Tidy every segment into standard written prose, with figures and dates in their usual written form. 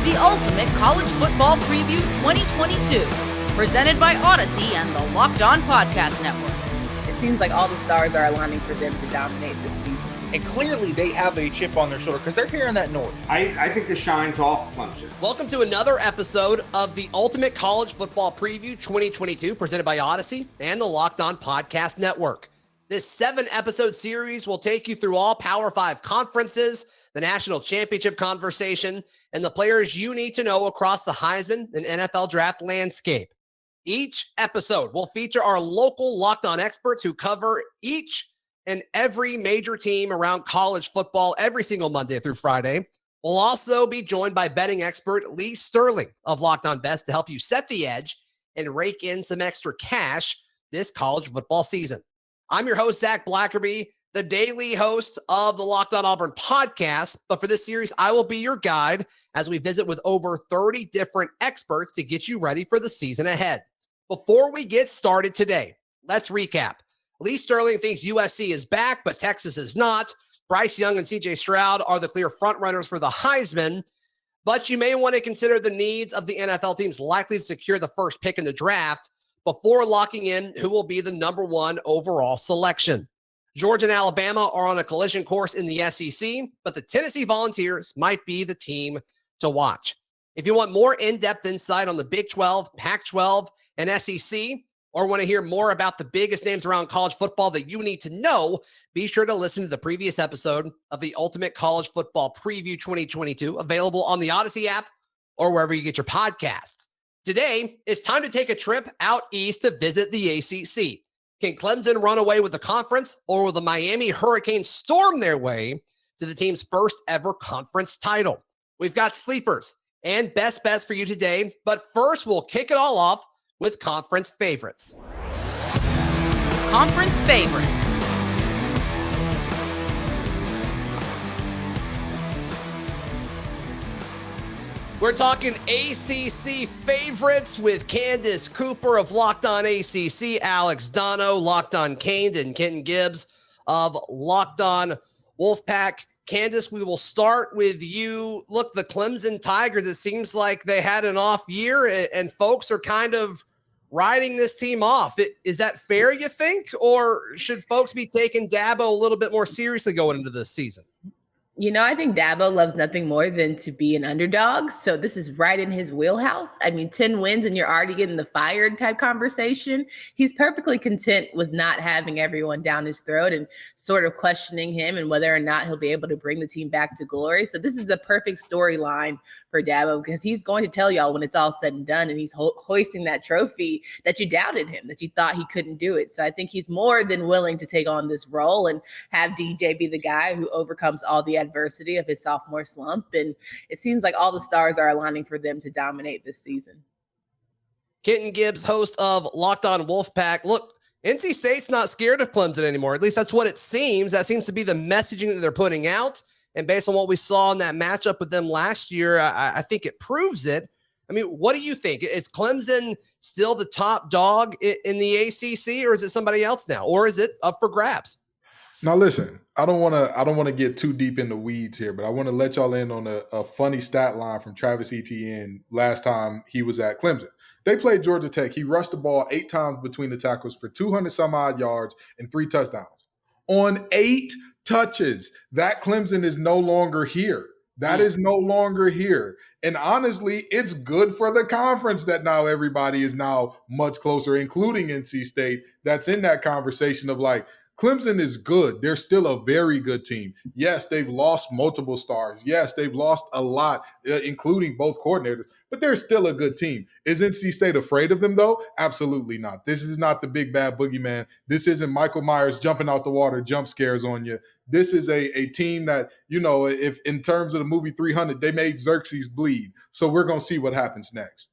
the ultimate college football preview 2022, presented by Audacy and the Locked On Podcast Network. It seems like all the stars are aligning for them to dominate this season. And clearly they have a chip on their shoulder because they're here in that north. I think the shine's off Clemson. Welcome to another episode of the Ultimate College Football Preview 2022, presented by Audacy and the Locked On Podcast Network. This 7-episode series will take you through all Power 5 conferences, the national championship conversation, and the players you need to know across the Heisman and NFL Draft landscape. Each episode will feature our local Locked On experts who cover each and every major team around college football every single Monday through Friday. We'll also be joined by betting expert Lee Sterling of Locked On Best to help you set the edge and rake in some extra cash this college football season. I'm your host, Zach Blackerby, the daily host of the Locked On Auburn podcast. But for this series, I will be your guide as we visit with over 30 different experts to get you ready for the season ahead. Before we get started today, let's recap. Lee Sterling thinks USC is back, but Texas is not. Bryce Young and CJ Stroud are the clear frontrunners for the Heisman, but you may want to consider the needs of the NFL teams likely to secure the first pick in the draft before locking in who will be the number 1 overall selection. Georgia and Alabama are on a collision course in the SEC, but the Tennessee Volunteers might be the team to watch. If you want more in-depth insight on the Big 12, Pac-12, and SEC, or want to hear more about the biggest names around college football that you need to know, be sure to listen to the previous episode of the Ultimate College Football Preview 2022, available on the Audacy app or wherever you get your podcasts. Today, it's time to take a trip out east to visit the ACC. Can Clemson run away with the conference, or will the Miami Hurricanes storm their way to the team's first ever conference title? We've got sleepers and best bets for you today, but first we'll kick it all off with conference favorites. Conference favorites. We're talking ACC favorites with Candace Cooper of Locked On ACC, Alex Dono, Locked On Canes, and Kenton Gibbs of Locked On Wolfpack. Candace, we will start with you. Look, the Clemson Tigers, it seems like they had an off year, and folks are kind of riding this team off. Is that fair, you think? Or should folks be taking Dabo a little bit more seriously going into this season? You know, I think Dabo loves nothing more than to be an underdog. So this is right in his wheelhouse. I mean, 10 wins and you're already getting the fired type conversation. He's perfectly content with not having everyone down his throat and sort of questioning him and whether or not he'll be able to bring the team back to glory. So this is the perfect storyline for Dabo, because he's going to tell y'all when it's all said and done and he's hoisting that trophy that you doubted him, that you thought he couldn't do it. So I think he's more than willing to take on this role and have DJ be the guy who overcomes all the adversity of his sophomore slump. And it seems like all the stars are aligning for them to dominate this season. Kenton Gibbs, host of Locked On Wolfpack. Look, NC State's not scared of Clemson anymore. At least that's what it seems. That seems to be the messaging that they're putting out. And based on what we saw in that matchup with them last year, I think it proves it. I mean, what do you think? Is Clemson still the top dog in the ACC, or is it somebody else now? Or is it up for grabs? Now, listen, I don't want to get too deep in the weeds here, but I want to let y'all in on a funny stat line from Travis Etienne last time he was at Clemson. They played Georgia Tech. He rushed the ball 8 times between the tackles for 200 some odd yards and 3 touchdowns. On 8 touches, that Clemson is no longer here. That is no longer here. And honestly, it's good for the conference that now everybody is now much closer, including NC State, that's in that conversation of like, Clemson is good. They're still a very good team. Yes, they've lost multiple stars. Yes, they've lost a lot, including both coordinators, but they're still a good team. Is NC State afraid of them, though? Absolutely not. This is not the big bad boogeyman. This isn't Michael Myers jumping out the water, jump scares on you. This is a team that, you know, if in terms of the movie 300, they made Xerxes bleed. So we're going to see what happens next.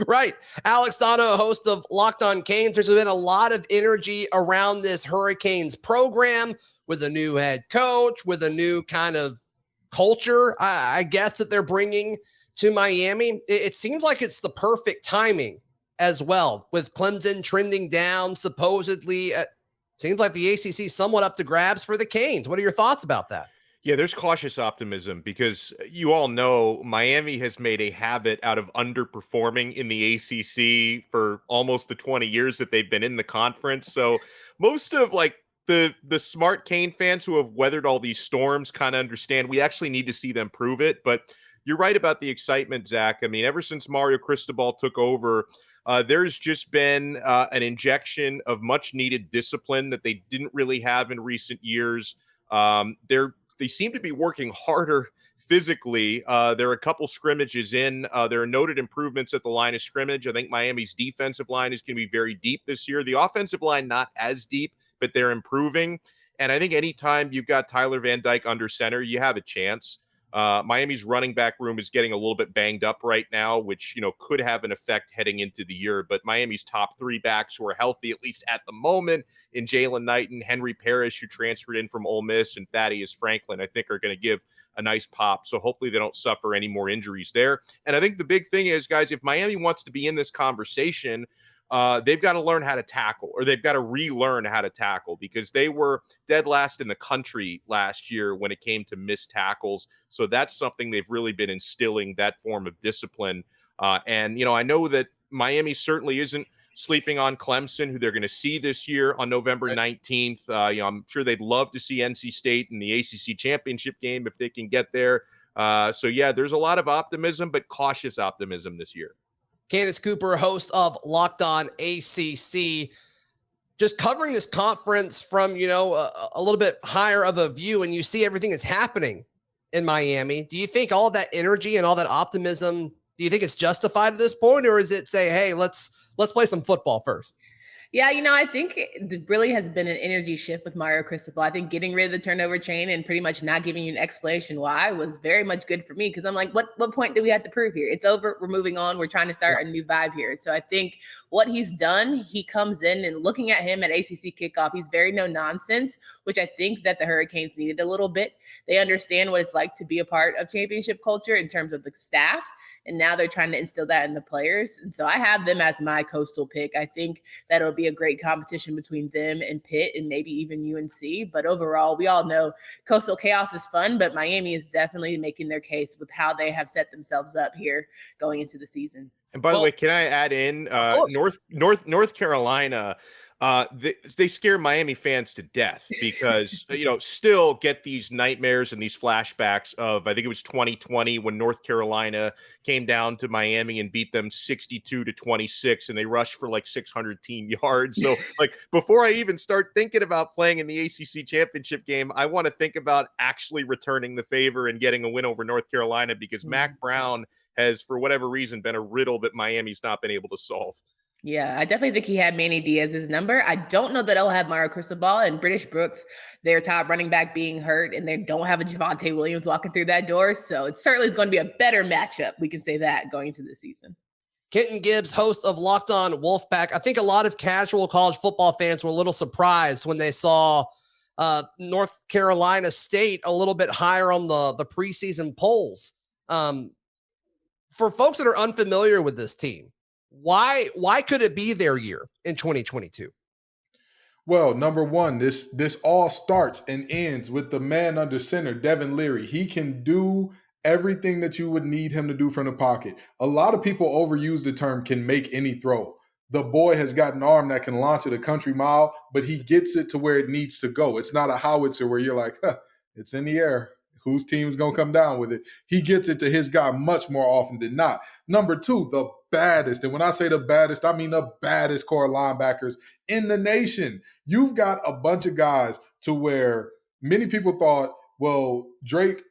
Right. Alex Dono, host of Locked On Canes. There's been a lot of energy around this Hurricanes program with a new head coach, with a new kind of culture, I guess, that they're bringing to Miami. It seems like it's the perfect timing as well, with Clemson trending down supposedly. Seems like the ACC somewhat up to grabs for the Canes. What are your thoughts about that? Yeah, there's cautious optimism because you all know Miami has made a habit out of underperforming in the ACC for almost the 20 years that they've been in the conference. So most of like the smart Kane fans who have weathered all these storms kind of understand we actually need to see them prove it. But you're right about the excitement, Zach. I mean, ever since Mario Cristobal took over, there's just been an injection of much needed discipline that they didn't really have in recent years. They seem to be working harder physically. There are a couple scrimmages in. There are noted improvements at the line of scrimmage. I think Miami's defensive line is going to be very deep this year. The offensive line, not as deep, but they're improving. And I think anytime you've got Tyler Van Dyke under center, you have a chance. Miami's running back room is getting a little bit banged up right now, which, could have an effect heading into the year. But Miami's top three backs who are healthy, at least at the moment, in Jalen Knighton, Henry Parrish, who transferred in from Ole Miss, and Thaddeus Franklin, I think are going to give a nice pop. So hopefully they don't suffer any more injuries there. And I think the big thing is, guys, if Miami wants to be in this conversation, they've got to learn how to tackle, or they've got to relearn how to tackle, because they were dead last in the country last year when it came to missed tackles. So that's something they've really been instilling, that form of discipline. And I know that Miami certainly isn't sleeping on Clemson, who they're going to see this year on November 19th. I'm sure they'd love to see NC State in the ACC Championship game if they can get there. So yeah, there's a lot of optimism, but cautious optimism this year. Candace Cooper, host of Locked On ACC, just covering this conference from, a little bit higher of a view, and you see everything that's happening in Miami. Do you think all that energy and all that optimism, do you think it's justified at this point, or is it say, hey, let's play some football first? Yeah, I think it really has been an energy shift with Mario Cristobal. I think getting rid of the turnover chain and pretty much not giving you an explanation why was very much good for me, because I'm like, what point do we have to prove here? It's over. We're moving on. We're trying to start a new vibe here. So I think what he's done, he comes in, and looking at him at ACC kickoff, he's very no nonsense, which I think that the Hurricanes needed a little bit. They understand what it's like to be a part of championship culture in terms of the staff. And now they're trying to instill that in the players. And so I have them as my coastal pick. I think that it'll be a great competition between them and Pitt, and maybe even UNC. But overall, we all know coastal chaos is fun, but Miami is definitely making their case with how they have set themselves up here going into the season. And by the way, can I add in North Carolina? They scare Miami fans to death because, still get these nightmares and these flashbacks of, I think it was 2020 when North Carolina came down to Miami and beat them 62-26, and they rushed for like 600 team yards. So like before I even start thinking about playing in the ACC championship game, I want to think about actually returning the favor and getting a win over North Carolina, because Mac Brown has, for whatever reason, been a riddle that Miami's not been able to solve. Yeah, I definitely think he had Manny Diaz's number. I don't know that I'll have Mario Cristobal and British Brooks, their top running back, being hurt, and they don't have a Javonte Williams walking through that door. So it certainly is going to be a better matchup. We can say that going into the season. Kenton Gibbs, host of Locked On Wolfpack. I think a lot of casual college football fans were a little surprised when they saw North Carolina State a little bit higher on the preseason polls. For folks that are unfamiliar with this team, why could it be their year in 2022? Well, number one, this all starts and ends with the man under center, Devin Leary. He can do everything that you would need him to do from the pocket. A lot of people overuse the term "can make any throw." The boy has got an arm that can launch it a country mile, but he gets it to where it needs to go. It's not a howitzer where you're like, it's in the air. Whose team is going to come down with it? He gets it to his guy much more often than not. Number two, the baddest, and when I say the baddest, I mean the baddest core linebackers in the nation. You've got a bunch of guys to where many people thought, well, Drake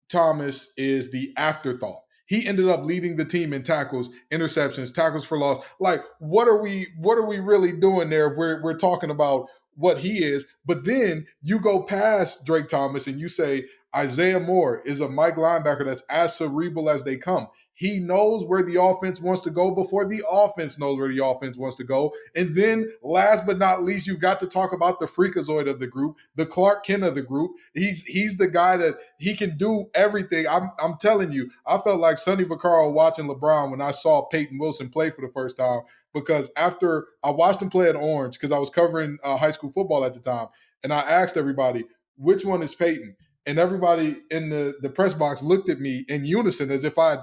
Thomas is the afterthought. He ended up leading the team in tackles, interceptions, tackles for loss. Like, what are we really doing there if we're talking about what he is? But then you go past Drake Thomas and you say Isaiah Moore is a Mike linebacker that's as cerebral as they come. He knows where the offense wants to go before the offense knows where the offense wants to go. And then last but not least, you've got to talk about the freakazoid of the group, the Clark Kent of the group. He's the guy that he can do everything. I'm telling you, I felt like Sonny Vaccaro watching LeBron when I saw Peyton Wilson play for the first time, because after I watched him play at Orange, because I was covering high school football at the time, and I asked everybody, which one is Peyton? And everybody in the press box looked at me in unison as if I'd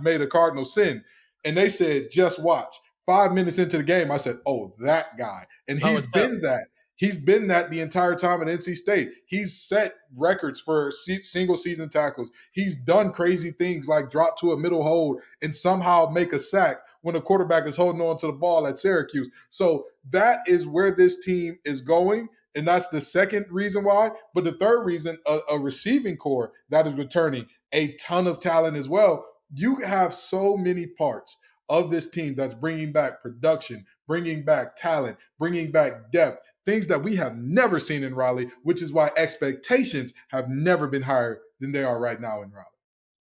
made a cardinal sin. And they said, just watch. 5 minutes into the game, I said, oh, that guy. And he's been that. He's been that the entire time at NC State. He's set records for single season tackles. He's done crazy things like drop to a middle hold and somehow make a sack when a quarterback is holding on to the ball at Syracuse. So that is where this team is going. And that's the second reason why. But the third reason, a receiving core that is returning a ton of talent as well. You have so many parts of this team that's bringing back production, bringing back talent, bringing back depth, things that we have never seen in Raleigh, which is why expectations have never been higher than they are right now in Raleigh.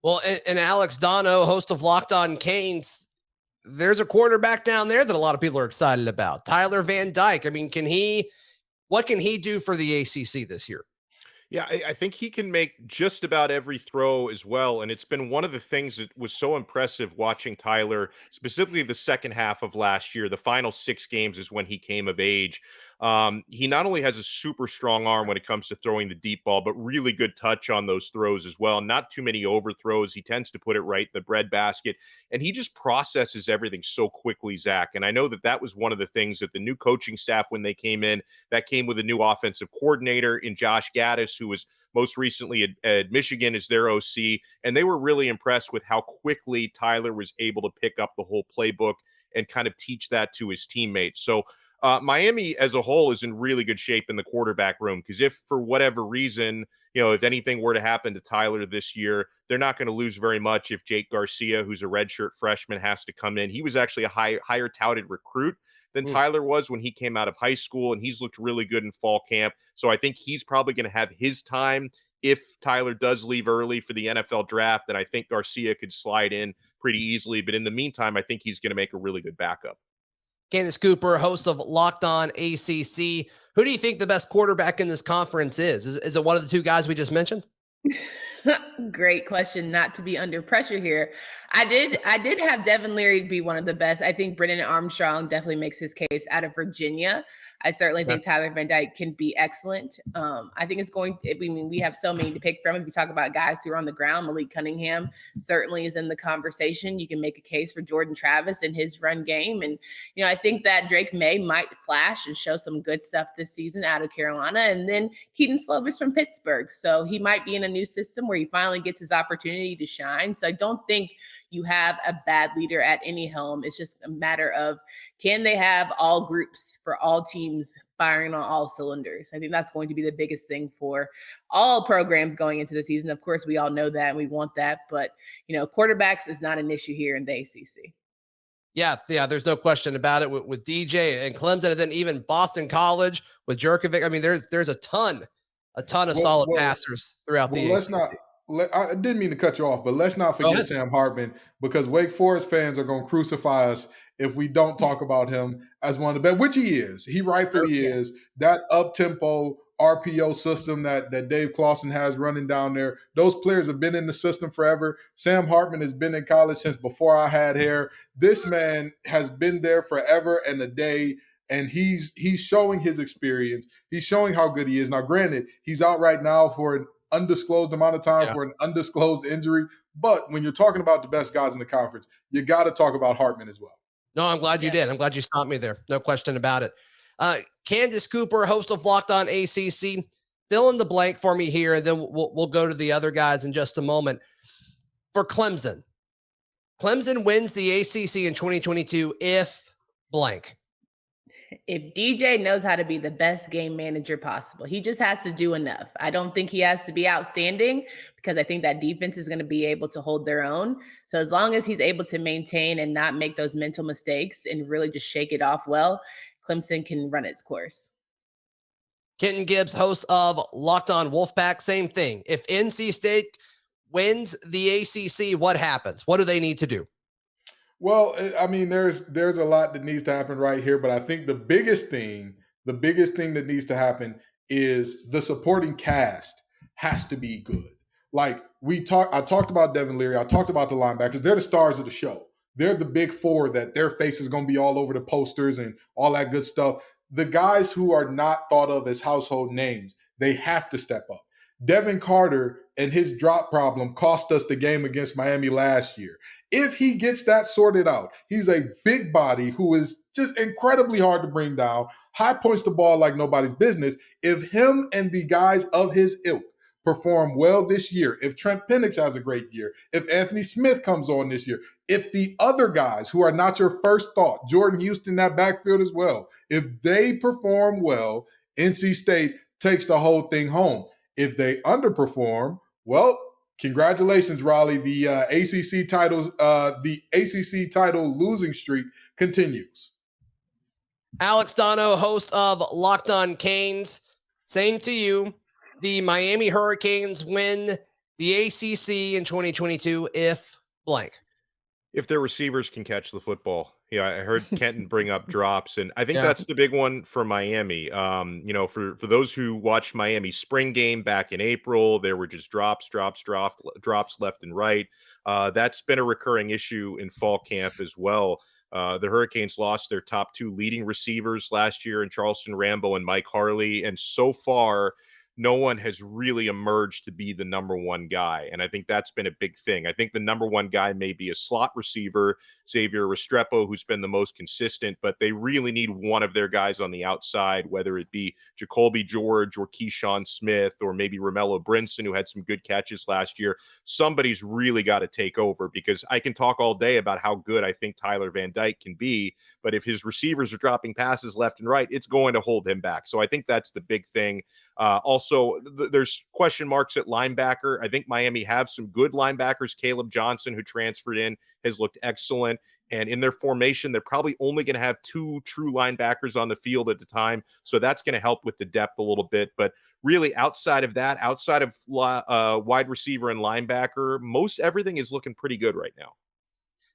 Well, and Alex Dono, host of Locked On Canes, there's a quarterback down there that a lot of people are excited about. Tyler Van Dyke. I mean, what can he do for the ACC this year? Yeah, I think he can make just about every throw as well. And it's been one of the things that was so impressive watching Tyler, specifically the second half of last year. The final 6 games is when he came of age. He not only has a super strong arm when it comes to throwing the deep ball, but really good touch on those throws as well. Not too many overthrows. He tends to put it right in the breadbasket. And he just processes everything so quickly, Zach. And I know that was one of the things that the new coaching staff, when they came in, that came with a new offensive coordinator in Josh Gaddis, who was most recently at Michigan as their OC. And they were really impressed with how quickly Tyler was able to pick up the whole playbook and kind of teach that to his teammates. So Miami as a whole is in really good shape in the quarterback room, because if for whatever reason, if anything were to happen to Tyler this year, they're not going to lose very much if Jake Garcia, who's a redshirt freshman, has to come in. He was actually a higher touted recruit than Tyler was when he came out of high school, and he's looked really good in fall camp. So I think he's probably going to have his time if Tyler does leave early for the NFL draft. And I think Garcia could slide in pretty easily. But in the meantime, I think he's going to make a really good backup. Candace Cooper, host of Locked On ACC. Who do you think the best quarterback in this conference is? Is it one of the two guys we just mentioned? Great question. Not to be under pressure here. I did have Devin Leary be one of the best. I think Brennan Armstrong definitely makes his case out of Virginia. I certainly think Tyler Van Dyke can be excellent. I think we have so many to pick from. If you talk about guys who are on the ground, Malik Cunningham certainly is in the conversation. You can make a case for Jordan Travis and his run game. And, I think that Drake May might flash and show some good stuff this season out of Carolina. And then Keaton Slovis from Pittsburgh. So he might be in a new system where he finally gets his opportunity to shine. So I don't think you have a bad leader at any helm. It's just a matter of, can they have all groups for all teams firing on all cylinders? I think that's going to be the biggest thing for all programs going into the season. Of course, we all know that and we want that, but quarterbacks is not an issue here in the ACC. Yeah, there's no question about it with DJ and Clemson, and then even Boston College with Jerkovic. I mean, there's a ton of solid passers throughout the ACC. I didn't mean to cut you off, but let's not forget Sam Hartman, because Wake Forest fans are going to crucify us if we don't talk about him as one of the best, which he is. He rightfully is. That up-tempo RPO system that Dave Clawson has running down there, those players have been in the system forever. Sam Hartman has been in college since before I had hair. This man has been there forever and a day, and he's showing his experience. He's showing how good he is. Now, granted, he's out right now for an undisclosed amount of time for an undisclosed injury. But when you're talking about the best guys in the conference, you got to talk about Hartman as well. No, I'm glad you did. I'm glad you stopped me there. No question about it. Candace Cooper, host of Locked On ACC, fill in the blank for me here, and then we'll go to the other guys in just a moment. For Clemson wins the ACC in 2022 if blank. If DJ knows how to be the best game manager possible, he just has to do enough. I don't think he has to be outstanding, because I think that defense is going to be able to hold their own. So as long as he's able to maintain and not make those mental mistakes and really just shake it off well, Clemson can run its course. Kenton Gibbs, host of Locked On Wolfpack, same thing. If NC State wins the ACC, what happens? What do they need to do? Well, I mean, there's a lot that needs to happen right here, but I think the biggest thing that needs to happen is the supporting cast has to be good. Like I talked about Devin Leary, I talked about the linebackers. They're the stars of the show. They're the big four that their face is going to be all over the posters and all that good stuff. The guys who are not thought of as household names, they have to step up. Devin Carter and his drop problem cost us the game against Miami last year. If he gets that sorted out, he's a big body who is just incredibly hard to bring down, high points the ball like nobody's business. If him and the guys of his ilk perform well this year, if Trent Penix has a great year, if Anthony Smith comes on this year, if the other guys who are not your first thought, Jordan Houston, that backfield as well, if they perform well, NC State takes the whole thing home. If they underperform, well, congratulations, Raleigh. The ACC title losing streak continues. Alex Dono, host of Locked On Canes. Same to you. The Miami Hurricanes win the ACC in 2022 if blank. If their receivers can catch the football. Yeah, I heard Kenton bring up drops, and I think that's the big one for Miami. For those who watched Miami's spring game back in April, there were just drops left and right. That's been a recurring issue in fall camp as well. The Hurricanes lost their top two leading receivers last year in Charleston Rambo and Mike Harley, and so far, no one has really emerged to be the number one guy. And I think that's been a big thing. I think the number one guy may be a slot receiver, Xavier Restrepo, who's been the most consistent, but they really need one of their guys on the outside, whether it be Jacoby George or Keyshawn Smith or maybe Romello Brinson, who had some good catches last year. Somebody's really got to take over, because I can talk all day about how good I think Tyler Van Dyke can be, but if his receivers are dropping passes left and right, it's going to hold him back. So I think that's the big thing. Also, there's question marks at linebacker. I think Miami have some good linebackers. Caleb Johnson, who transferred in, has looked excellent. And in their formation, they're probably only going to have two true linebackers on the field at the time. So that's going to help with the depth a little bit. But really, outside of that, outside of wide receiver and linebacker, most everything is looking pretty good right now.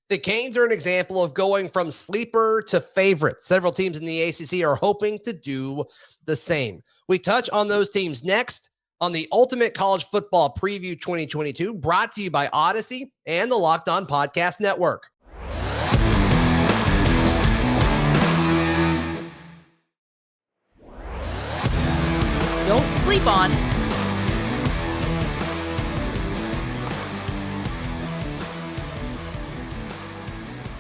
The Canes are an example of going from sleeper to favorite. Several teams in the ACC are hoping to do the same. We touch on those teams next on the Ultimate College Football Preview 2022, brought to you by Audacy and the Locked On Podcast Network. Don't sleep on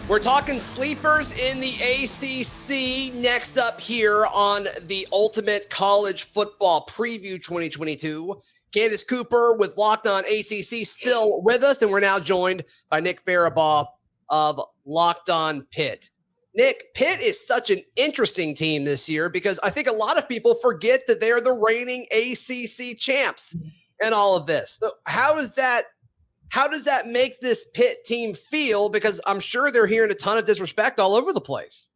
We're talking sleepers in the ACC next up here on the Ultimate College Football Preview 2022. Candace Cooper with Locked On ACC still with us, and we're now joined by Nick Farabaugh of Locked On Pitt. Nick, Pitt is such an interesting team this year because I think a lot of people forget that they're the reigning ACC champs and all of this. So how does that make this Pitt team feel? Because I'm sure they're hearing a ton of disrespect all over the place.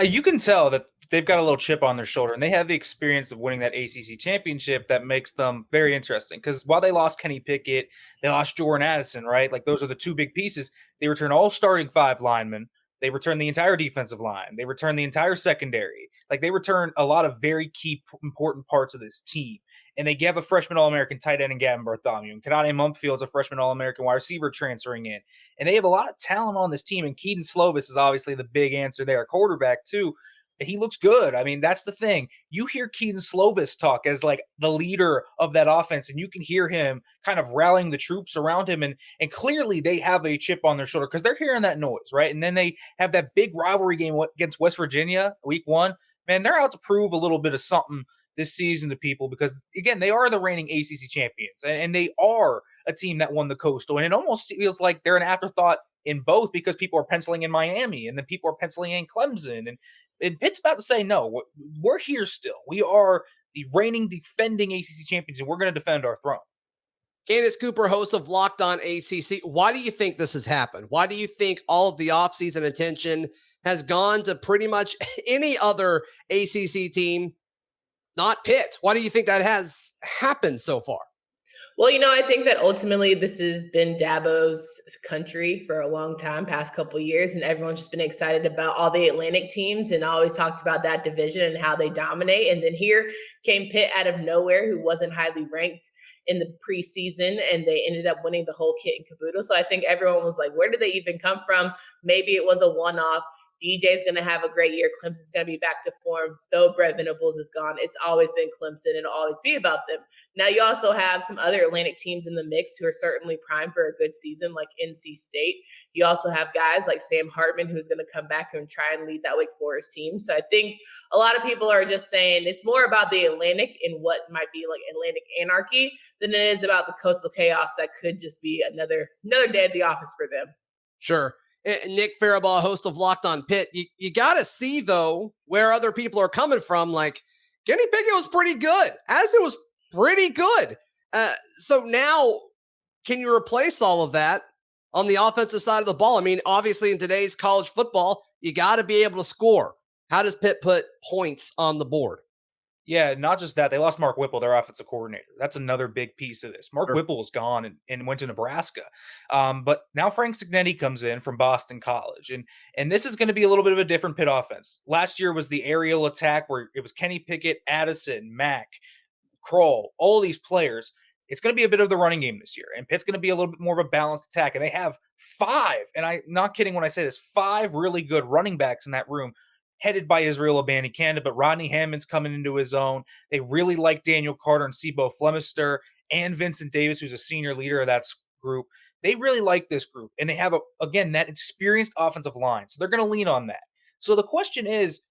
You can tell that they've got a little chip on their shoulder, and they have the experience of winning that ACC championship that makes them very interesting. Because while they lost Kenny Pickett, they lost Jordan Addison, right? Like, those are the two big pieces. They return all starting 5 linemen. They return the entire defensive line. They return the entire secondary. Like, they return a lot of very key, important parts of this team. And they have a freshman All-American tight end in Gavin Bartholomew. And Kanade Mumpfield's a freshman All-American wide receiver transferring in. And they have a lot of talent on this team. And Keaton Slovis is obviously the big answer there, quarterback too. He looks good. I mean, that's the thing. You hear Keaton Slovis talk as like the leader of that offense, and you can hear him kind of rallying the troops around him. And clearly they have a chip on their shoulder because they're hearing that noise, right? And then they have that big rivalry game against West Virginia, week 1. Man, they're out to prove a little bit of something this season to people because, again, they are the reigning ACC champions, and they are a team that won the Coastal. And it almost feels like they're an afterthought in both because people are penciling in Miami, and then people are penciling in Clemson, and Pitt's about to say, no, we're here still. We are the reigning, defending ACC champions, and we're going to defend our throne. Candace Cooper, host of Locked On ACC. Why do you think this has happened? Why do you think all of the offseason attention has gone to pretty much any other ACC team, not Pitt? Why do you think that has happened so far? Well, I think that ultimately this has been Dabo's country for a long time, past couple of years, and everyone's just been excited about all the Atlantic teams and always talked about that division and how they dominate. And then here came Pitt out of nowhere, who wasn't highly ranked in the preseason, and they ended up winning the whole kit and caboodle. So I think everyone was like, where did they even come from? Maybe it was a one-off. DJ's going to have a great year. Clemson's going to be back to form. Though Brett Venables is gone, it's always been Clemson and it'll always be about them. Now, you also have some other Atlantic teams in the mix who are certainly primed for a good season, like NC State. You also have guys like Sam Hartman, who's going to come back and try and lead that Wake Forest team. So I think a lot of people are just saying it's more about the Atlantic and what might be like Atlantic anarchy than it is about the coastal chaos that could just be another day at the office for them. Sure. Nick Faribault, host of Locked on Pitt. You got to see, though, where other people are coming from. Like, Kenny Pickett was pretty good. Addison was pretty good. So now, can you replace all of that on the offensive side of the ball? I mean, obviously, in today's college football, you got to be able to score. How does Pitt put points on the board? Yeah, not just that. They lost Mark Whipple, their offensive coordinator. That's another big piece of this. Mark Whipple is gone and went to Nebraska. But now Frank Cignetti comes in from Boston College. And this is going to be a little bit of a different Pitt offense. Last year was the aerial attack where it was Kenny Pickett, Addison, Mack, Kroll, all these players. It's going to be a bit of the running game this year. And Pitt's going to be a little bit more of a balanced attack. And they have 5, and I'm not kidding when I say this, 5 really good running backs in that room, headed by Israel Abanikanda, but Rodney Hammond's coming into his own. They really like Daniel Carter and Sebo Flemister and Vincent Davis, who's a senior leader of that group. They really like this group, and they have, again, that experienced offensive line, so they're going to lean on that. So the question is,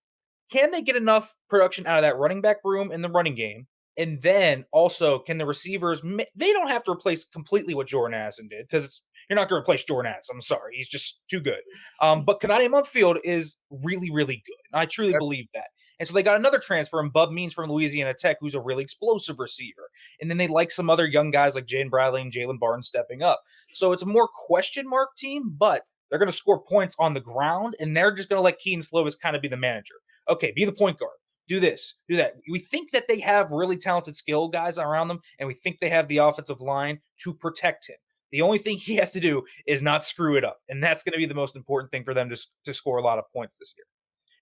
can they get enough production out of that running back room in the running game? And then also, can the receivers, they don't have to replace completely what Jordan Addison did, because you're not going to replace Jordan Addison. I'm sorry. He's just too good. But Kanade Mumpfield is really, really good. And I truly believe that. And so they got another transfer in Bub Means from Louisiana Tech, who's a really explosive receiver. And then they like some other young guys like Jaden Bradley and Jalen Barnes stepping up. So it's a more question mark team, but they're going to score points on the ground, and they're just going to let Keaton Slovis kind of be the manager. Okay, be the point guard. Do this, do that. We think that they have really talented skill guys around them, and we think they have the offensive line to protect him. The only thing he has to do is not screw it up, and that's going to be the most important thing for them to score a lot of points this year.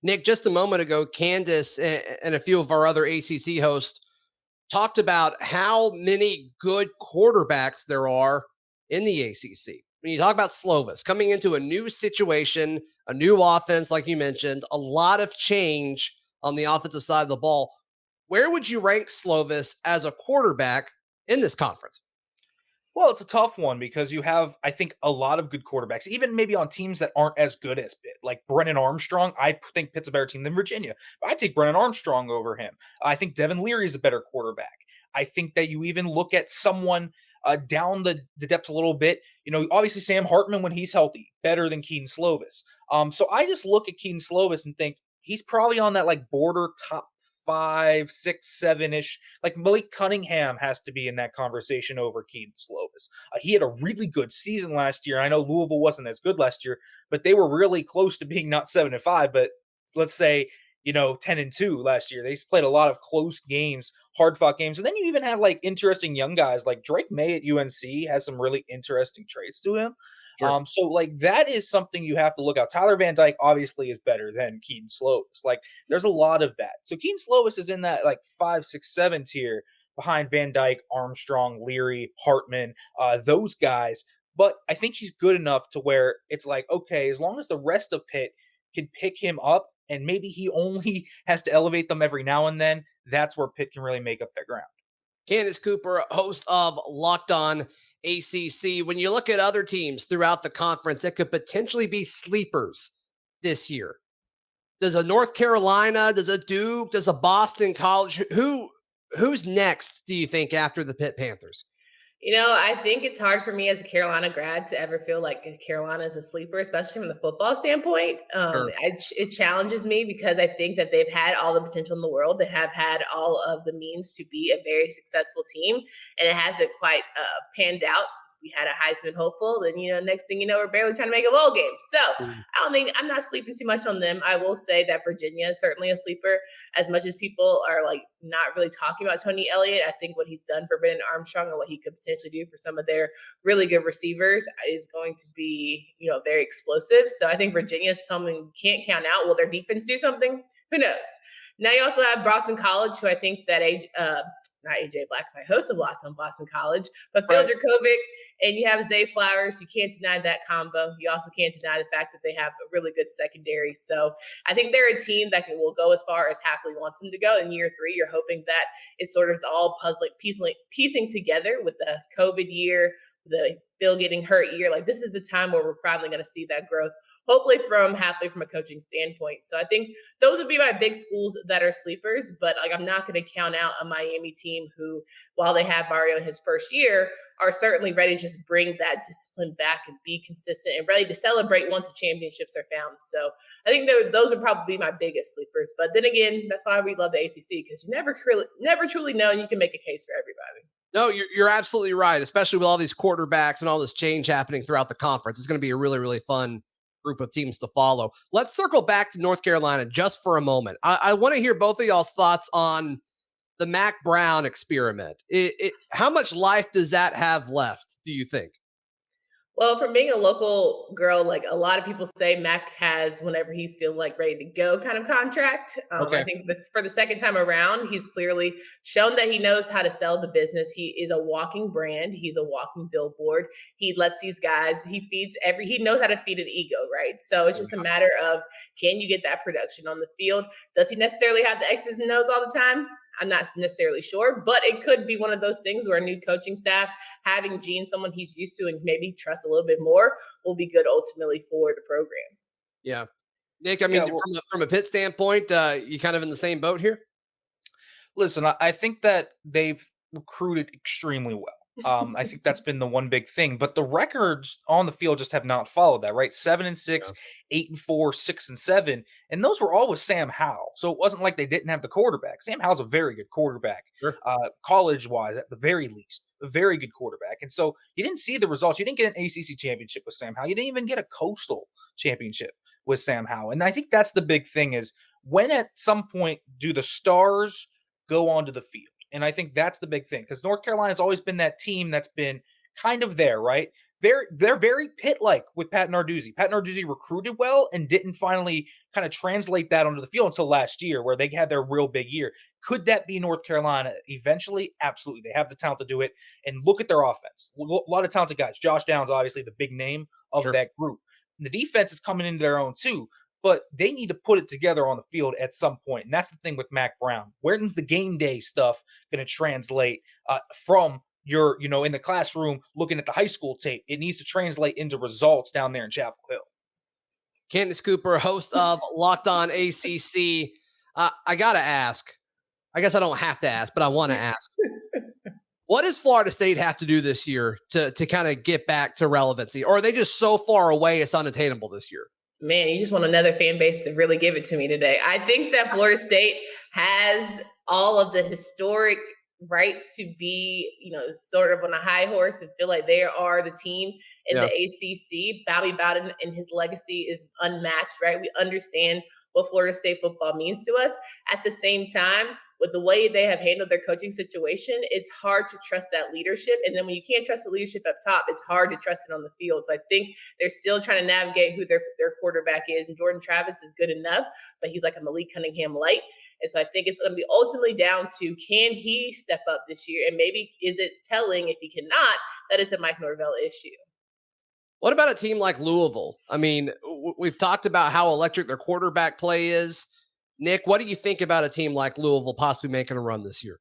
Nick, just a moment ago, Candace and a few of our other ACC hosts talked about how many good quarterbacks there are in the ACC. When you talk about Slovis coming into a new situation, a new offense, like you mentioned, a lot of change on the offensive side of the ball, where would you rank Slovis as a quarterback in this conference? Well, it's a tough one because you have, I think, a lot of good quarterbacks, even maybe on teams that aren't as good as Pitt, like Brennan Armstrong. I think Pitt's a better team than Virginia, but I take Brennan Armstrong over him. I think Devin Leary is a better quarterback. I think that you even look at someone down the depths a little bit. You know, obviously Sam Hartman, when he's healthy, better than Keaton Slovis. So I just look at Keaton Slovis and think he's probably on that like border top 5, 6, 7-ish. Like Malik Cunningham has to be in that conversation over Keaton Slovis. He had a really good season last year. I know Louisville wasn't as good last year, but they were really close to being not 7-5, but let's say, 10-2 last year. They played a lot of close games, hard-fought games. And then you even have like interesting young guys like Drake May at UNC has some really interesting traits to him. Sure. So like that is something you have to look out. Tyler Van Dyke obviously is better than Keaton Slovis. Like there's a lot of that. So Keaton Slovis is in that like 5, 6, 7 tier behind Van Dyke, Armstrong, Leary, Hartman, those guys. But I think he's good enough to where it's like, okay, as long as the rest of Pitt can pick him up and maybe he only has to elevate them every now and then, that's where Pitt can really make up their ground. Candace Cooper, host of Locked On ACC. When you look at other teams throughout the conference that could potentially be sleepers this year, does a North Carolina, does a Duke, does a Boston College, who's next, do you think, after the Pitt Panthers? I think it's hard for me as a Carolina grad to ever feel like Carolina is a sleeper, especially from the football standpoint. Sure. It challenges me because I think that they've had all the potential in the world. They have had all of the means to be a very successful team, and it hasn't quite panned out. We had a Heisman hopeful, then next thing you know, we're barely trying to make a bowl game. So I'm not sleeping too much on them. I will say that Virginia is certainly a sleeper. As much as people are like not really talking about Tony Elliott, I think what he's done for Brennan Armstrong and what he could potentially do for some of their really good receivers is going to be very explosive. So I think Virginia is something you can't count out. Will their defense do something? Who knows? Now you also have Boston College, who I think that not AJ Black, my host of Locked on Boston College, but Phil Dracovic, and you have Zay Flowers. You can't deny that combo. You also can't deny the fact that they have a really good secondary. So I think they're a team that will go as far as Hafley wants them to go. In year 3, you're hoping that it sort of is all piecing together with the COVID year, the Phil getting hurt year. Like, this is the time where we're finally going to see that growth, hopefully from Hafley from a coaching standpoint. So I think those would be my big schools that are sleepers, but like, I'm not going to count out a Miami team who, while they have Mario in his first year, are certainly ready to just bring that discipline back and be consistent and ready to celebrate once the championships are found. So I think those would probably be my biggest sleepers. But then again, that's why we love the ACC, because you never truly know, and you can make a case for everybody. No, you're absolutely right, especially with all these quarterbacks and all this change happening throughout the conference. It's going to be a really, really fun group of teams to follow. Let's circle back to North Carolina just for a moment. I want to hear both of y'all's thoughts on the Mac Brown experiment. How much life does that have left, do you think? Well, from being a local girl, like a lot of people say, Mac has whenever he's feeling like ready to go kind of contract. I think that's for the second time around. He's clearly shown that he knows how to sell the business. He is a walking brand. He's a walking billboard. He lets these guys, he knows how to feed an ego, right? So it's just a matter of, can you get that production on the field? Does he necessarily have the X's and O's all the time? I'm not necessarily sure, but it could be one of those things where a new coaching staff, having Gene, someone he's used to and maybe trust a little bit more, will be good ultimately for the program. Yeah. Nick, I mean, from a Pitt standpoint, you kind of in the same boat here? Listen, I think that they've recruited extremely well. I think that's been the one big thing, but the records on the field just have not followed that, right? 7-6, 8-4, 6-7, and those were all with Sam Howell. So it wasn't like they didn't have the quarterback. Sam Howell's a very good quarterback, college-wise at the very least, a very good quarterback. And so you didn't see the results. You didn't get an ACC championship with Sam Howell. You didn't even get a Coastal championship with Sam Howell. And I think that's the big thing is, when at some point do the stars go onto the field? And I think that's the big thing, because North Carolina's always been that team that's been kind of there, right? They're very Pitt-like with Pat Narduzzi. Pat Narduzzi recruited well and didn't finally kind of translate that onto the field until last year, where they had their real big year. Could that be North Carolina eventually? Absolutely. They have the talent to do it. And look at their offense. A lot of talented guys. Josh Downs, obviously the big name of that group. And the defense is coming into their own too, but they need to put it together on the field at some point. And that's the thing with Mac Brown. Where's the game day stuff going to translate from your, in the classroom looking at the high school tape? It needs to translate into results down there in Chapel Hill. Candace Cooper, host of Locked On ACC. I got to ask. I guess I don't have to ask, but I want to ask. What does Florida State have to do this year to kind of get back to relevancy? Or are they just so far away it's unattainable this year? Man, you just want another fan base to really give it to me today. I think that Florida State has all of the historic rights to be, sort of on a high horse and feel like they are the team in the ACC. Bobby Bowden and his legacy is unmatched, right? We understand what Florida State football means to us. At the same time, with the way they have handled their coaching situation, it's hard to trust that leadership. And then when you can't trust the leadership up top, it's hard to trust it on the field. So I think they're still trying to navigate who their quarterback is. And Jordan Travis is good enough, but he's like a Malik Cunningham light. And so I think it's going to be ultimately down to, can he step up this year? And maybe is it telling, if he cannot, that it's a Mike Norvell issue? What about a team like Louisville? I mean, we've talked about how electric their quarterback play is. Nick, what do you think about a team like Louisville possibly making a run this year?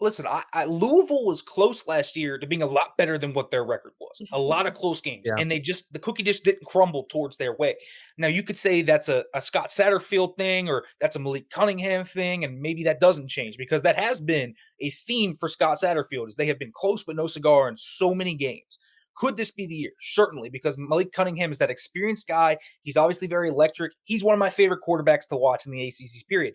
Listen, Louisville was close last year to being a lot better than what their record was. A lot of close games. Yeah. And the cookie just didn't crumble towards their way. Now, you could say that's a Scott Satterfield thing, or that's a Malik Cunningham thing, and maybe that doesn't change, because that has been a theme for Scott Satterfield, is they have been close but no cigar in so many games. Could this be the year? Certainly, because Malik Cunningham is that experienced guy. He's obviously very electric. He's one of my favorite quarterbacks to watch in the ACC period.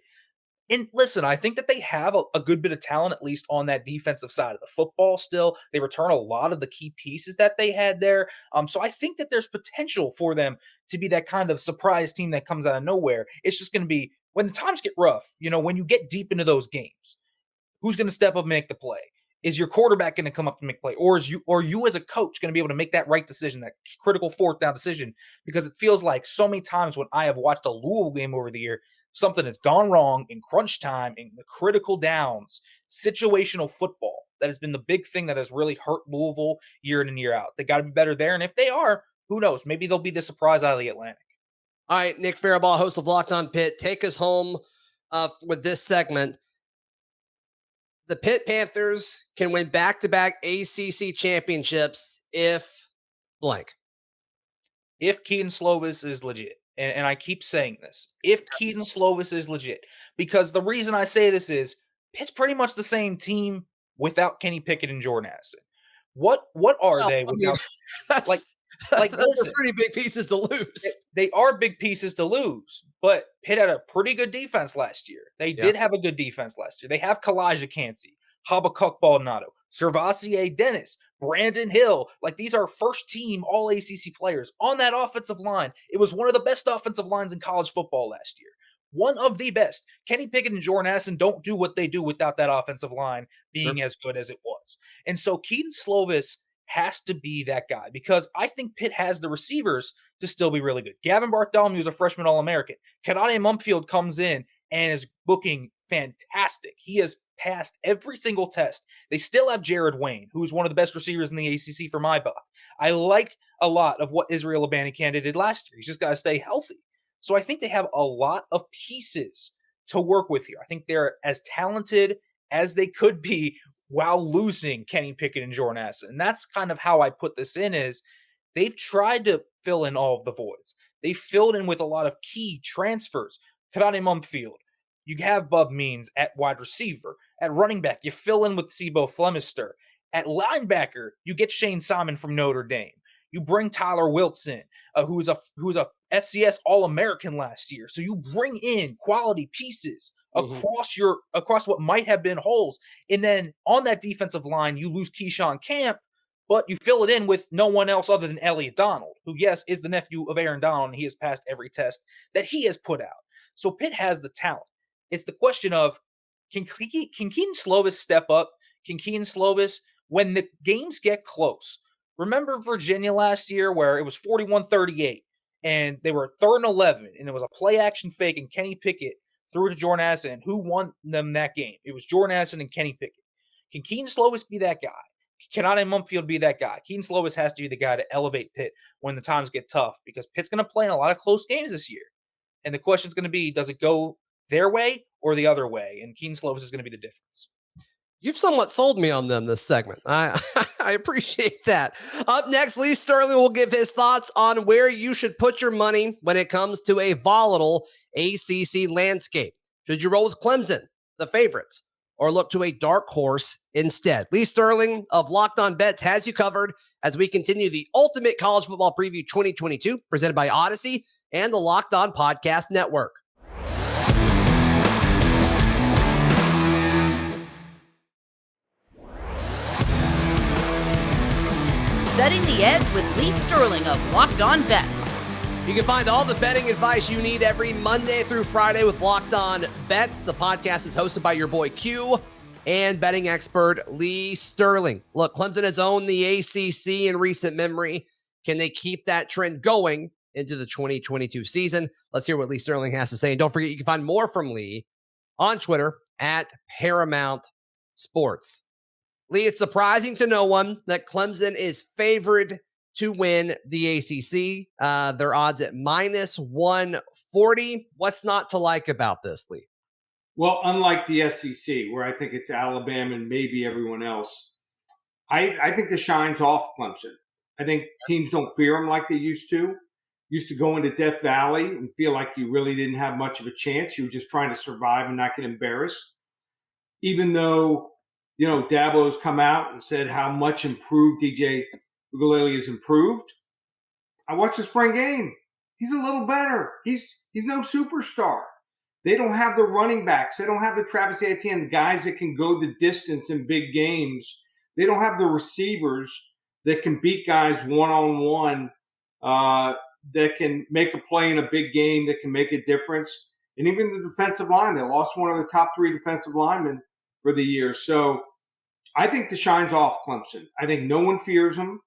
And listen, I think that they have a good bit of talent, at least on that defensive side of the football still. They return a lot of the key pieces that they had there. So I think that there's potential for them to be that kind of surprise team that comes out of nowhere. It's just going to be, when the times get rough, when you get deep into those games, who's going to step up and make the play? Is your quarterback going to come up and make play? Or you as a coach going to be able to make that right decision, that critical fourth down decision? Because it feels like so many times when I have watched a Louisville game over the year, something has gone wrong in crunch time, in the critical downs, situational football. That has been the big thing that has really hurt Louisville year in and year out. They got to be better there. And if they are, who knows? Maybe they'll be the surprise out of the Atlantic. All right, Nick Faribault, host of Locked On Pitt, take us home with this segment. The Pitt Panthers can win back-to-back ACC championships if blank. If Keaton Slovis is legit. And I keep saying this. If Keaton Slovis is legit. Because the reason I say this is Pitt's pretty much the same team without Kenny Pickett and Jordan Addison. What are they without Those are pretty big pieces to lose. They are big pieces to lose, but Pitt had a pretty good defense last year. They did have a good defense last year. They have Kalijah Cansey, Habakkuk Baldonado, Servassier Dennis, Brandon Hill. Like, these are first-team all-ACC players on that offensive line. It was one of the best offensive lines in college football last year. One of the best. Kenny Pickett and Jordan Addison don't do what they do without that offensive line being as good as it was. And so Keaton Slovis has to be that guy because I think Pitt has the receivers to still be really good. Gavin Bartholomew is a freshman All-American. Kadade Mumfield comes in and is looking fantastic. He has passed every single test. They still have Jared Wayne, who is one of the best receivers in the ACC for my buck. I like a lot of what Israel Abanikanda did last year. He's just got to stay healthy. So I think they have a lot of pieces to work with here. I think they're as talented as they could be while losing Kenny Pickett and Jordan Addison. And that's kind of how I put this in is they've tried to fill in all of the voids. They filled in with a lot of key transfers. Kadade Mumfield. You have Bub Means at wide receiver. At running back, you fill in with Sebo Flemister. At linebacker, you get Shane Simon from Notre Dame. You bring Tyler Wilson, who is a FCS All-American last year. So you bring in quality pieces across what might have been holes. And then on that defensive line, you lose Keyshawn Camp, but you fill it in with no one else other than Elliott Donald, who, yes, is the nephew of Aaron Donald, and he has passed every test that he has put out. So Pitt has the talent. It's the question of, can Keaton Slovis step up? Can Keaton Slovis, when the games get close? Remember Virginia last year where it was 41-38 and they were 3rd and 11 and it was a play action fake and Kenny Pickett threw to Jordan Addison. Who won them that game? It was Jordan Addison and Kenny Pickett. Can Keaton Slovis be that guy? Can Kadade Mumfield be that guy? Keaton Slovis has to be the guy to elevate Pitt when the times get tough because Pitt's going to play in a lot of close games this year. And the question is going to be, does it go their way or the other way? And Keaton Slovis is going to be the difference. You've somewhat sold me on them this segment. I appreciate that. Up next, Lee Sterling will give his thoughts on where you should put your money when it comes to a volatile ACC landscape. Should you roll with Clemson, the favorites, or look to a dark horse instead? Lee Sterling of Locked On Bets has you covered as we continue the Ultimate College Football Preview 2022, presented by Audacy and the Locked On Podcast Network. Setting the edge with Lee Sterling of Locked On Bets. You can find all the betting advice you need every Monday through Friday with Locked On Bets. The podcast is hosted by your boy Q and betting expert Lee Sterling. Look, Clemson has owned the ACC in recent memory. Can they keep that trend going into the 2022 season? Let's hear what Lee Sterling has to say. And don't forget, you can find more from Lee on Twitter at Paramount Sports. Lee, it's surprising to no one that Clemson is favored to win the ACC. Their odds at -140. What's not to like about this, Lee? Well, unlike the SEC, where I think it's Alabama and maybe everyone else, I think the shine's off Clemson. I think teams don't fear them like they used to. Used to go into Death Valley and feel like you really didn't have much of a chance. You were just trying to survive and not get embarrassed. Even though, you know, Dabo's come out and said how much improved DJ Ugalele has improved. I watched the spring game. He's a little better. He's no superstar. They don't have the running backs. They don't have the Travis Etienne guys that can go the distance in big games. They don't have the receivers that can beat guys one-on-one, that can make a play in a big game, that can make a difference. And even the defensive line, they lost one of the top 3 defensive linemen for the year. So I think the shine's off Clemson. I think no one fears them.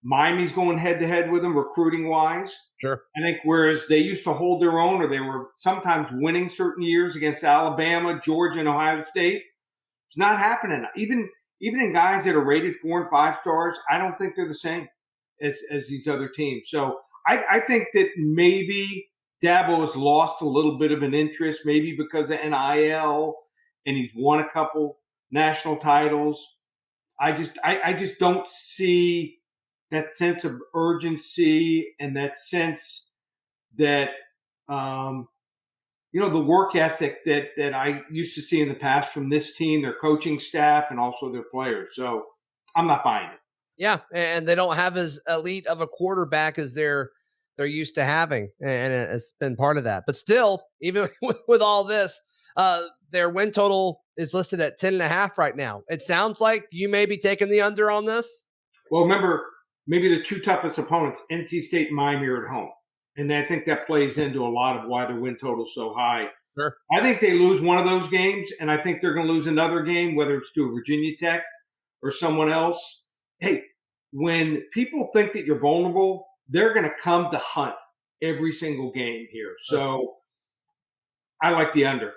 Miami's going head-to-head with them recruiting-wise. Sure. I think whereas they used to hold their own, or they were sometimes winning certain years against Alabama, Georgia, and Ohio State, it's not happening. Even in guys that are rated 4 and 5 stars, I don't think they're the same as these other teams. So I think that maybe Dabo has lost a little bit of an interest, maybe because of NIL, and he's won a couple national titles. I just don't see that sense of urgency and that sense that the work ethic that I used to see in the past from this team, their coaching staff, and also their players. So I'm not buying it. Yeah, and they don't have as elite of a quarterback as they're used to having, and it's been part of that. But still, even with all this, their win total is listed at 10.5 right now. It sounds like you may be taking the under on this. Well, remember, maybe the two toughest opponents, NC State and Miami, are at home. And I think that plays into a lot of why their win total is so high. Sure. I think they lose one of those games, and I think they're going to lose another game, whether it's to Virginia Tech or someone else. Hey, when people think that you're vulnerable, they're going to come to hunt every single game here. So I like the under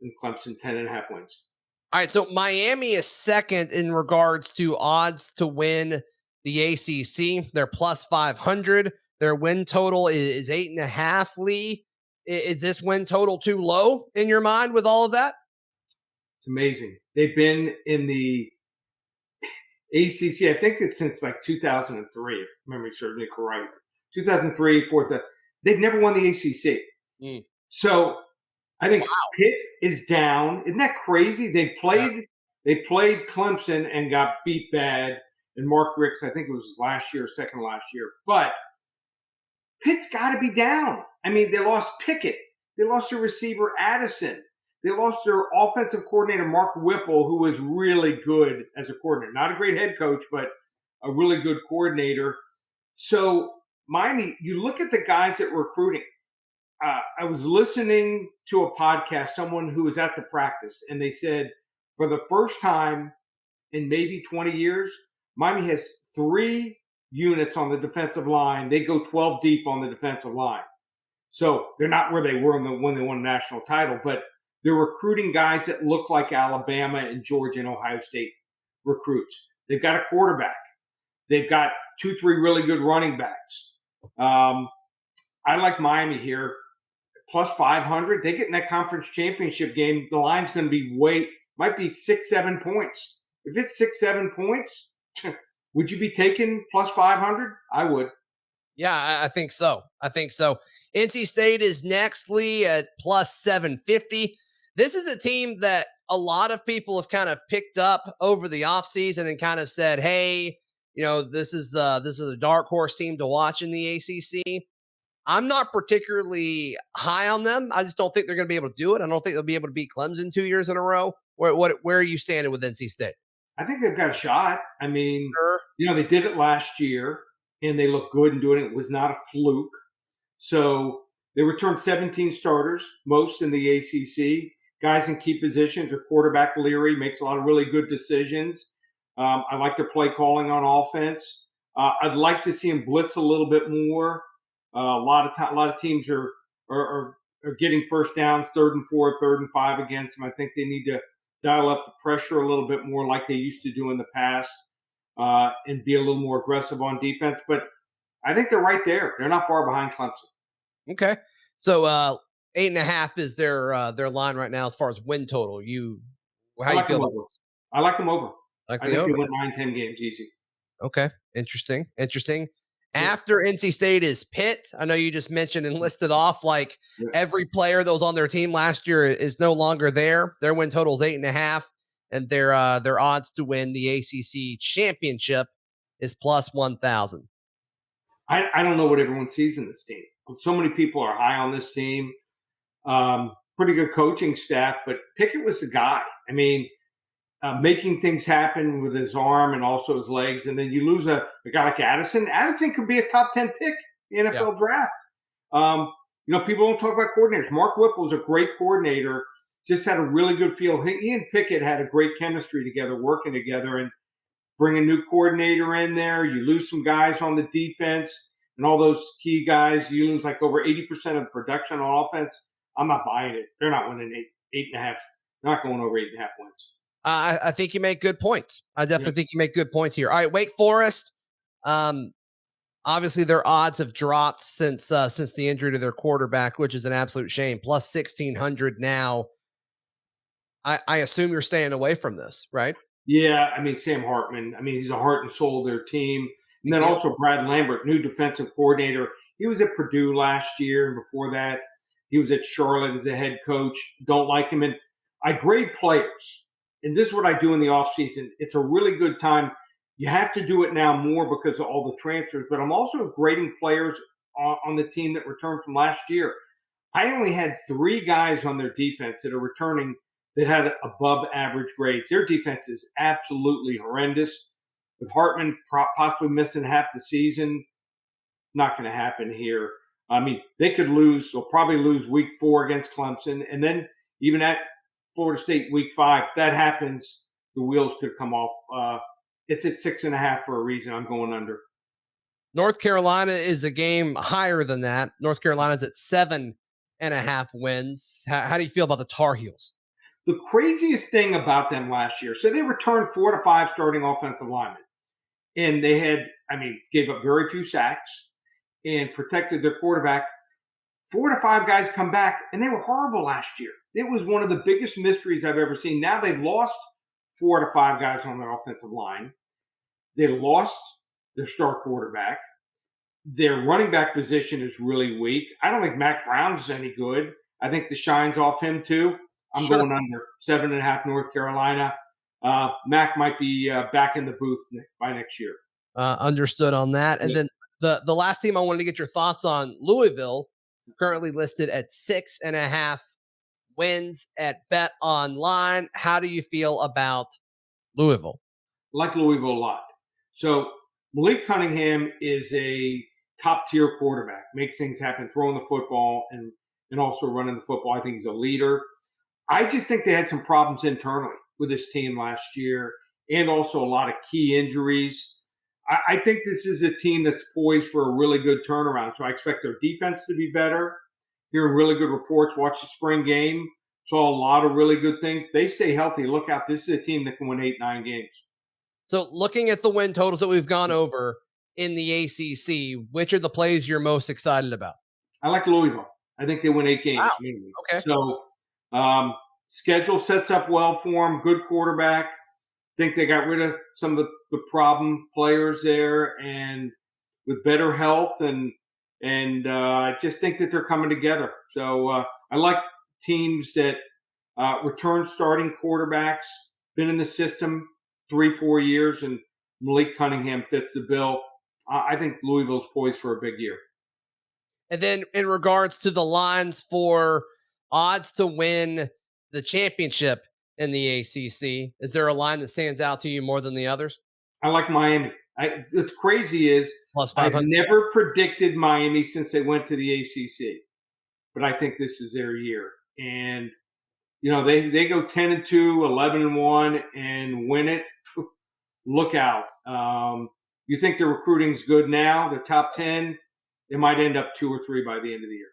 in Clemson, 10.5 wins. All right, so Miami is second in regards to odds to win the ACC. They're plus 500. Their win total is 8.5, Lee. Is this win total too low in your mind with all of that? It's amazing. They've been in the ACC, I think it's since like 2003, if memory serves me correct. 2003, they've never won the ACC. So I think Pitt is down. Isn't that crazy? They played Clemson and got beat bad. And Mark Rick's, I think it was last year, second last year. But Pitt's got to be down. I mean, they lost Pickett. They lost their receiver, Addison. They lost their offensive coordinator, Mark Whipple, who was really good as a coordinator. Not a great head coach, but a really good coordinator. So, Miami, you look at the guys that were recruiting. I was listening to a podcast, someone who was at the practice, and they said for the first time in maybe 20 years, Miami has 3 units on the defensive line. They go 12 deep on the defensive line. So they're not where they were when they won a national title, but they're recruiting guys that look like Alabama and Georgia and Ohio State recruits. They've got a quarterback. They've got 2-3 really good running backs. I like Miami here. Plus 500. They get in that conference championship game. The line's going to be might be 6-7 points. If it's 6-7 points, would you be taking plus 500? I would. Yeah, I think so. NC State is next, Lee, at plus 750. This is a team that a lot of people have kind of picked up over the offseason and kind of said, hey, this is a dark horse team to watch in the ACC. I'm not particularly high on them. I just don't think they're going to be able to do it. I don't think they'll be able to beat Clemson 2 years in a row. Where are you standing with NC State? I think they've got a shot. I mean, they did it last year, and they looked good in doing it. It was not a fluke. So they returned 17 starters, most in the ACC. Guys in key positions. Their quarterback, Leary, makes a lot of really good decisions. I like their play calling on offense. I'd like to see him blitz a little bit more. A lot of teams are getting first downs, 3rd and 4, 3rd and 5 against them. I think they need to dial up the pressure a little bit more like they used to do in the past and be a little more aggressive on defense. But I think they're right there. They're not far behind Clemson. Okay. So 8.5 is their line right now as far as win total. How you feel about this? I like them over. I think over. they win 9-10 games easy. Okay. Interesting. After NC State is Pitt. I know you just mentioned and listed off every player that was on their team last year is no longer there. Their win total is 8.5, and their odds to win the ACC championship is plus 1,000. I don't know what everyone sees in this team. So many people are high on this team. Pretty good coaching staff, but Pickett was the guy. I mean, making things happen with his arm and also his legs. And then you lose a guy like Addison. Addison could be a top 10 pick in the NFL draft. People don't talk about coordinators. Mark Whipple is a great coordinator, just had a really good feel. He and Pickett had a great chemistry together, working together. And bring a new coordinator in there. You lose some guys on the defense and all those key guys. You lose like over 80% of the production on offense. I'm not buying it. They're not winning 8.5. They're not going over 8.5 wins. I think you make good points. I definitely think you make good points here. All right, Wake Forest. Obviously, their odds have dropped since the injury to their quarterback, which is an absolute shame. Plus 1,600 now. I assume you're staying away from this, right? Yeah, I mean, Sam Hartman. I mean, he's the heart and soul of their team. And then also Brad Lambert, new defensive coordinator. He was at Purdue last year, and before that, he was at Charlotte as a head coach. Don't like him. And I grade players. And this is what I do in the offseason. It's a really good time. You have to do it now more because of all the transfers. But I'm also grading players on the team that returned from last year. I only had 3 guys on their defense that are returning that had above average grades. Their defense is absolutely horrendous. With Hartman possibly missing half the season, not going to happen here. I mean, they could lose. They'll probably lose week 4 against Clemson. And then even at Florida State week 5, if that happens, the wheels could come off. It's at 6.5 for a reason. I'm going under. North Carolina is a game higher than that. North Carolina's at 7.5 wins. How do you feel about the Tar Heels? The craziest thing about them last year, so they returned 4 to 5 starting offensive linemen. And they gave up very few sacks and protected their quarterback. 4 to 5 guys come back, and they were horrible last year. It was one of the biggest mysteries I've ever seen. Now they've lost 4 to 5 guys on their offensive line. They lost their star quarterback. Their running back position is really weak. I don't think Mac Brown's any good. I think the shine's off him too. I'm going under 7.5 North Carolina. Mac might be back in the booth by next year. Understood on that. And then the last team I wanted to get your thoughts on, Louisville, currently listed at 6.5 wins at Bet Online. How do you feel about Louisville? I like Louisville a lot. So Malik Cunningham is a top-tier quarterback, makes things happen, throwing the football and also running the football. I think he's a leader. I just think they had some problems internally with this team last year and also a lot of key injuries. I think this is a team that's poised for a really good turnaround. So I expect their defense to be better. Hearing really good reports, watch the spring game. Saw a lot of really good things. They stay healthy. Look out. This is a team that can win 8-9 games. So looking at the win totals that we've gone over in the ACC, which are the plays you're most excited about? I like Louisville. I think they win 8 games. Wow. Minimum. Okay. So schedule sets up well for them. Good quarterback. Think they got rid of some of the problem players there, and with better health, and I just think that they're coming together. So I like teams that return starting quarterbacks, been in the system 3-4 years, and Malik Cunningham fits the bill. I think Louisville's poised for a big year. And then in regards to the lines for odds to win the championship in the ACC, is there a line that stands out to you more than the others? I like Miami. What's crazy is I've never predicted Miami since they went to the ACC, but I think this is their year. And, you know, they go 10-2, 11-1 and win it. Look out. You think their recruiting's good now? They're top 10. They might end up 2 or 3 by the end of the year.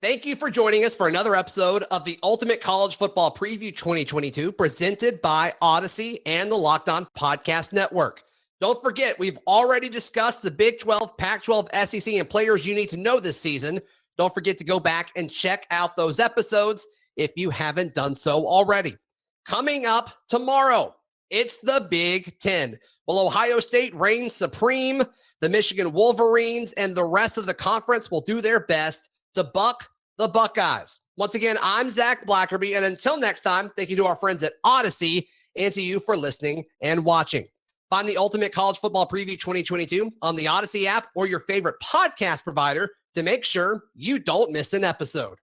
Thank you for joining us for another episode of the Ultimate College Football Preview 2022, presented by Audacy and the Locked On Podcast Network. Don't forget, we've already discussed the Big 12, Pac-12, SEC, and players you need to know this season. Don't forget to go back and check out those episodes if you haven't done so already. Coming up tomorrow, it's the Big 10. Will Ohio State reign supreme? The Michigan Wolverines and the rest of the conference will do their best to buck the Buckeyes. Once again, I'm Zach Blackerby, and until next time, thank you to our friends at Audacy and to you for listening and watching. Find the Ultimate College Football Preview 2022 on the Audacy app or your favorite podcast provider to make sure you don't miss an episode.